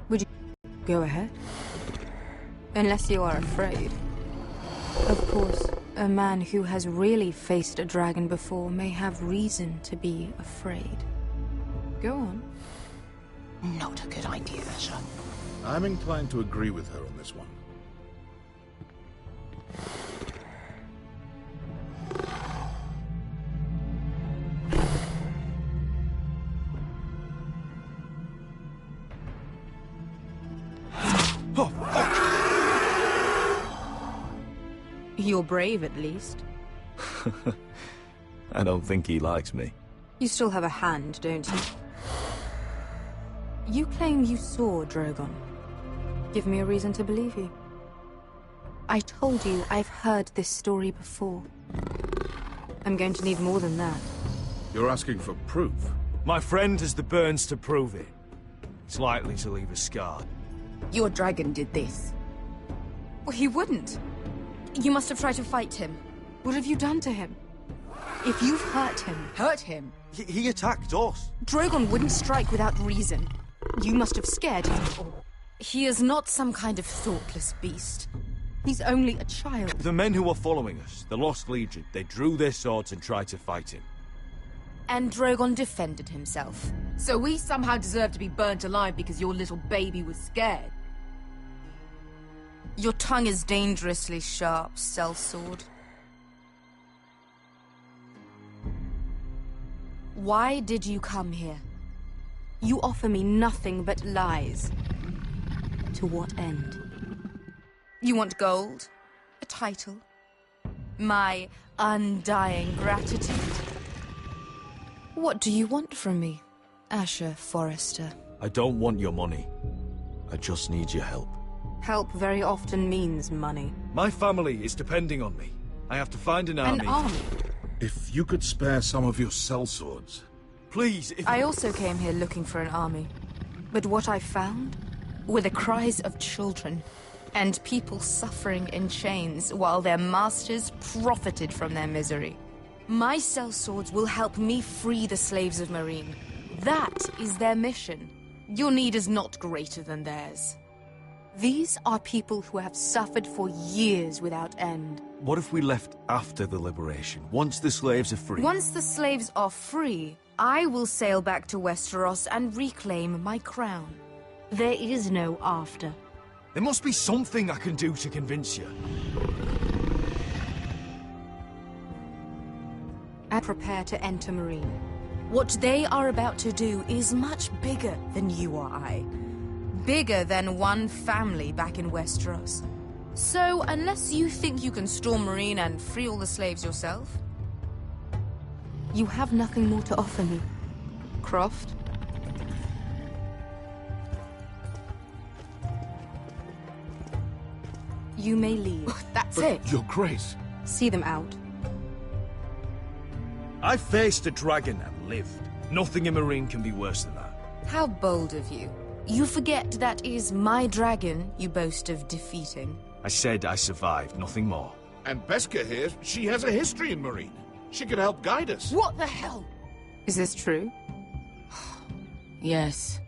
Would you go ahead? Unless you are afraid. Of course, a man who has really faced a dragon before may have reason to be afraid. Go on. Not a good idea, Asher. I'm inclined to agree with her on this one. You're brave, at least. I don't think he likes me. You still have a hand, don't you? You claim you saw Drogon. Give me a reason to believe you. I told you I've heard this story before. I'm going to need more than that. You're asking for proof? My friend has the burns to prove it. It's likely to leave us scarred. Your dragon did this. Well, he wouldn't. You must have tried to fight him. What have you done to him? If you've hurt him... Hurt him? He attacked us. Drogon wouldn't strike without reason. You must have scared him. He is not some kind of thoughtless beast. He's only a child. The men who were following us, the Lost Legion, they drew their swords and tried to fight him. And Drogon defended himself. So we somehow deserve to be burnt alive because your little baby was scared? Your tongue is dangerously sharp, sellsword. Why did you come here? You offer me nothing but lies. To what end? You want gold? A title? My undying gratitude? What do you want from me, Asher Forrester? I don't want your money. I just need your help. Help very often means money. My family is depending on me. I have to find an army. An army? If you could spare some of your sellswords. Please, if... I also came here looking for an army. But what I found were the cries of children and people suffering in chains while their masters profited from their misery. My sellswords will help me free the slaves of Meereen. That is their mission. Your need is not greater than theirs. These are people who have suffered for years without end. What if we left after the liberation, once the slaves are free? Once the slaves are free, I will sail back to Westeros and reclaim my crown. There is no after. There must be something I can do to convince you. I prepare to enter Meereen. What they are about to do is much bigger than you or I. Bigger than one family back in Westeros. So, unless you think you can storm Meereen and free all the slaves yourself, you have nothing more to offer me, Croft. You may leave. That's But, it. Your Grace. See them out. I faced a dragon and lived. Nothing in Meereen can be worse than that. How bold of you. You forget that is my dragon you boast of defeating. I said I survived, nothing more. And Beskha here, she has a history in Meereen. She could help guide us. What the hell? Is this true? Yes.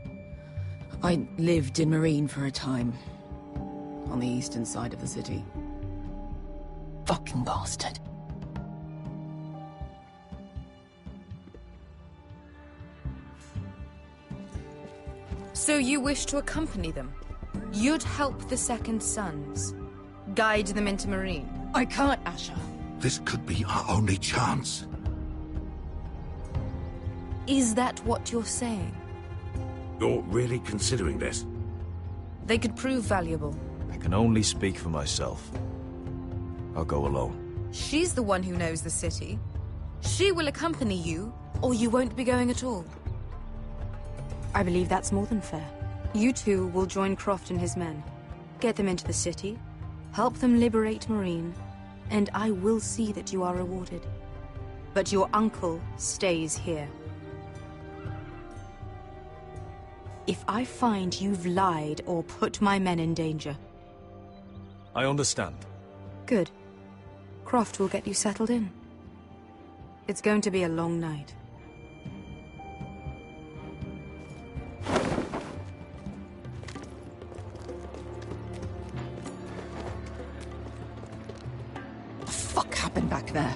I lived in Meereen for a time. On the eastern side of the city. Fucking bastard. So you wish to accompany them? You'd help the Second Sons? Guide them into Meereen? I can't, Asher. This could be our only chance. Is that what you're saying? You're really considering this? They could prove valuable. I can only speak for myself. I'll go alone. She's the one who knows the city. She will accompany you, or you won't be going at all. I believe that's more than fair. You two will join Croft and his men. Get them into the city, help them liberate Meereen, and I will see that you are rewarded. But your uncle stays here. If I find you've lied or put my men in danger... I understand. Good. Croft will get you settled in. It's going to be a long night. happen back there?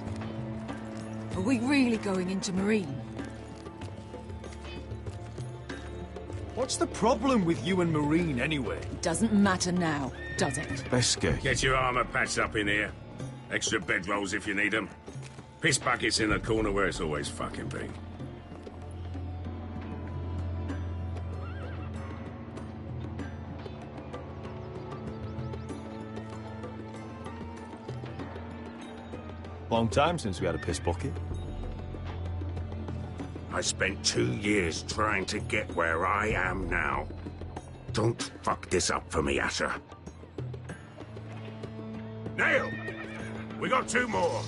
Are we really going into Marine? What's the problem with you and Marine, anyway? It doesn't matter now, does it? Beskay. Get your armor patched up in here. Extra bedrolls if you need them. Piss buckets in the corner where it's always fucking been. Long time since we had a piss bucket. I spent 2 years trying to get where I am now. Don't fuck this up for me, Asher. Nail! We got 2 more.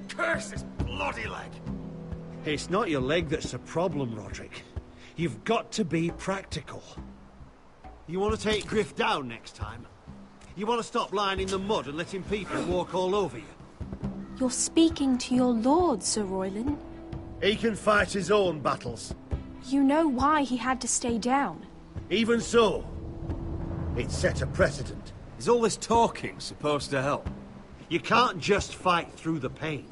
Curse this bloody leg! It's not your leg that's the problem, Roderick. You've got to be practical. You want to take Griff down next time? You want to stop lying in the mud and letting people walk all over you? You're speaking to your lord, Sir Royland. He can fight his own battles. You know why he had to stay down. Even so, it set a precedent. Is all this talking supposed to help? You can't just fight through the pain.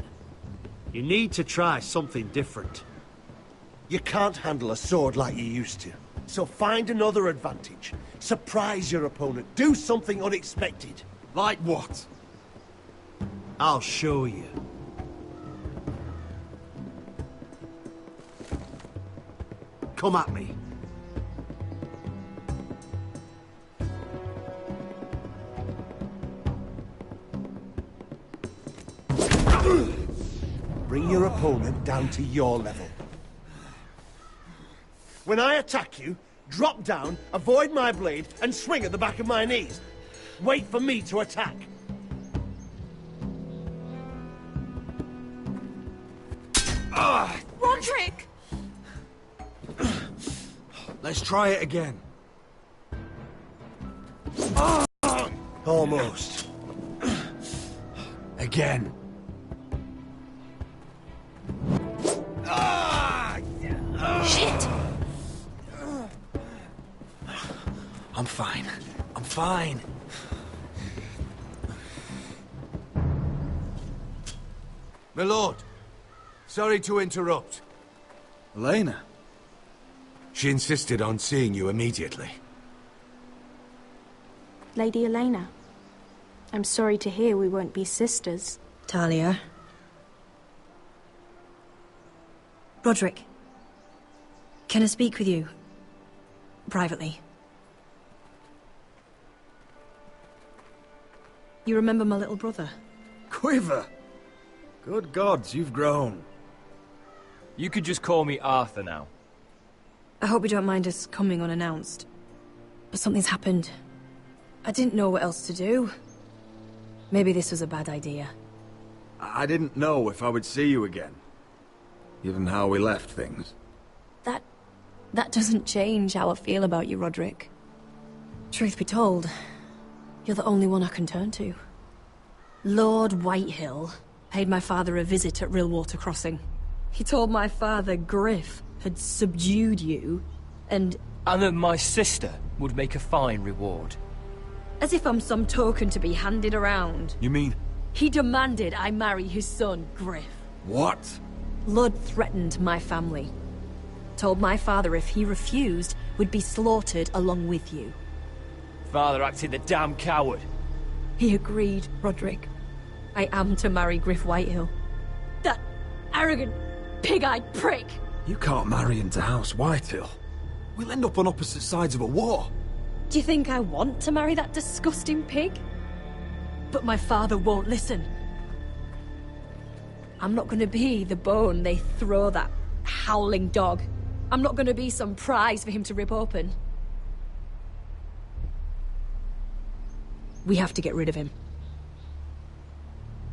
You need to try something different. You can't handle a sword like you used to. So find another advantage. Surprise your opponent. Do something unexpected. Like what? I'll show you. Come at me. Bring your opponent down to your level. When I attack you, drop down, avoid my blade, and swing at the back of my knees. Wait for me to attack. Roderick! Let's try it again. Almost. Again. Shit! I'm fine. I'm fine. My lord, sorry to interrupt. Elena? She insisted on seeing you immediately. Lady Elena, I'm sorry to hear we won't be sisters. Talia. Roderick. Can I speak with you? Privately. You remember my little brother? Quiver! Good gods, you've grown. You could just call me Arthur now. I hope you don't mind us coming unannounced. But something's happened. I didn't know what else to do. Maybe this was a bad idea. I didn't know if I would see you again, given how we left things. That doesn't change how I feel about you, Roderick. Truth be told, you're the only one I can turn to. Lord Whitehill paid my father a visit at Rillwater Crossing. He told my father Griff had subdued you, and that my sister would make a fine reward. as if I'm some token to be handed around. You mean... He demanded I marry his son, Griff. What? Ludd threatened my family. Told my father if he refused, we'd be slaughtered along with you. Father acted the damn coward. He agreed, Roderick. I am to marry Griff Whitehill. That arrogant, pig-eyed prick! You can't marry into House Whitehill. We'll end up on opposite sides of a war. Do you think I want to marry that disgusting pig? But my father won't listen. I'm not gonna be the bone they throw that howling dog. I'm not gonna be some prize for him to rip open. We have to get rid of him.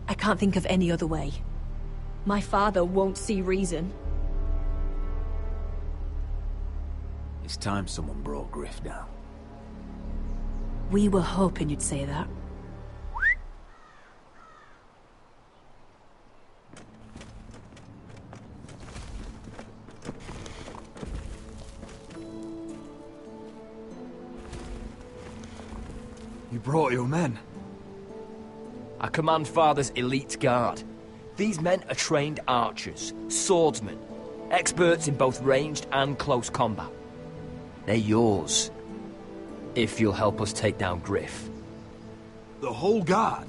I can't think of any other way. My father won't see reason. It's time someone brought Griff down. We were hoping you'd say that. You brought your men. I command Father's elite guard. These men are trained archers, swordsmen, experts in both ranged and close combat. They're yours, if you'll help us take down Griff. The whole guard?